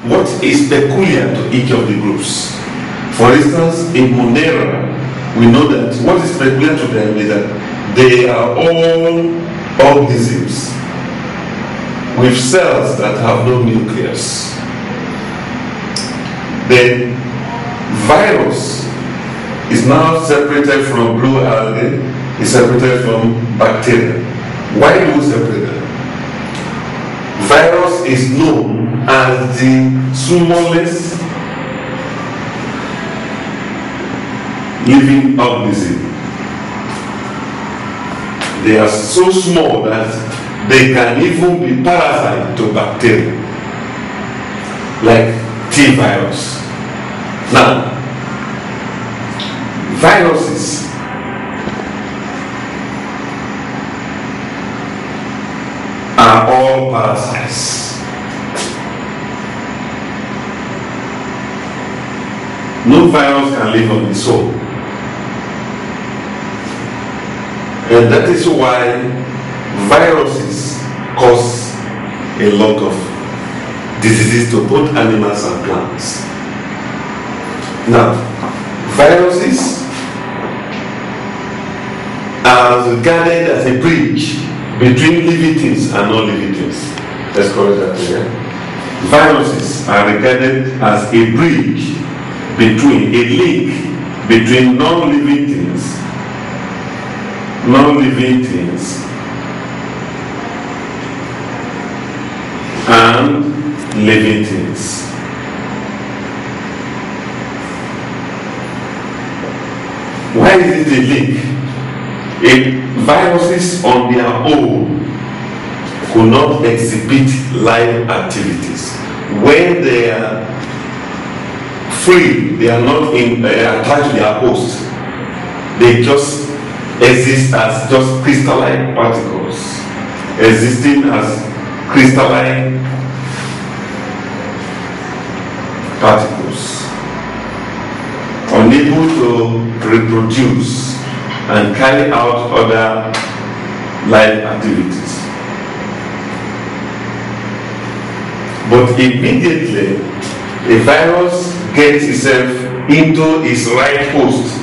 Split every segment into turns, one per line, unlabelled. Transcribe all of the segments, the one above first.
what is peculiar to each of the groups. For instance, in Monera, we know that what is peculiar to them is that they are all organisms with cells that have no nucleus. The virus is now separated from blue algae, is separated from bacteria. Why do we separate them? Virus is known as the smallest living organism. They are so small that they can even be parasite to bacteria, like T virus. Now, viruses are all parasites. No virus can live on its own. And that is why viruses cause a lot of diseases to both animals and plants. Now, viruses are regarded as a bridge between living things and non-living things. Let's call it that again. Viruses are regarded as a bridge between, a link between non-living things and living things. Why is it a link? Viruses on their own could not exhibit live activities. When they are free, they are not attached to their host. They just exist as just crystalline particles, existing as crystalline particles, unable to reproduce and carry out other life activities. But immediately a virus gets itself into its right host,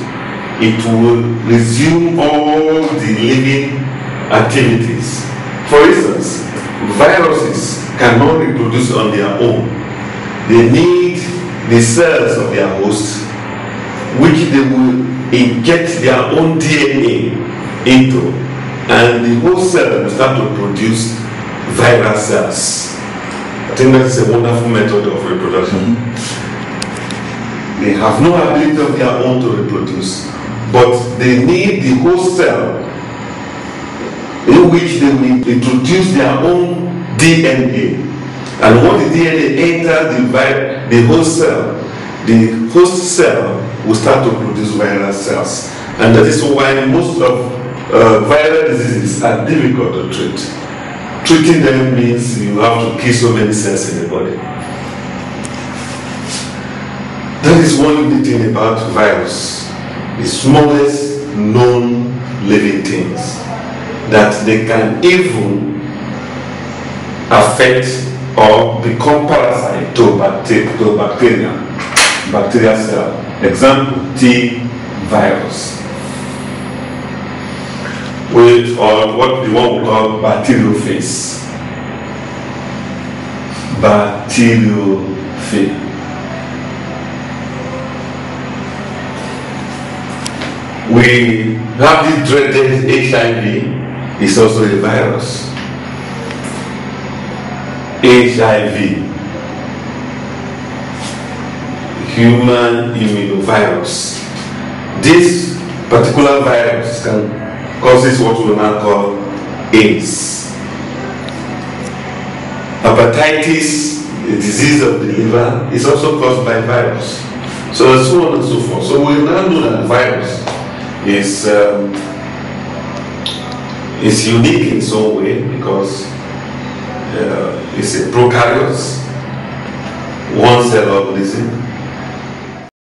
it will resume all the living activities. For instance, viruses cannot reproduce on their own. They need the cells of their host, which they will inject their own DNA into, and the whole cell will start to produce viral cells. I think that is a wonderful method of reproduction. They have no ability of their own to reproduce, but they need the whole cell in which they will introduce their own DNA. And when the DNA enters the whole cell, the host cell will start to produce viral cells. And that is why most of viral diseases are difficult to treat. Treating them means you have to kill so many cells in the body. That is one unique thing about virus. The smallest known living things, that they can even affect or become parasite to bacterial cell. Example, T virus. Or what the one we call bacteriophage. Bacteriophage. We have this dreaded HIV. It's also a virus. HIV, human immunovirus. This particular virus causes what we now call AIDS. Hepatitis, the disease of the liver, is also caused by virus. So so on and so forth. So we now know that virus is unique in some way because it's a prokaryote, one cell organism.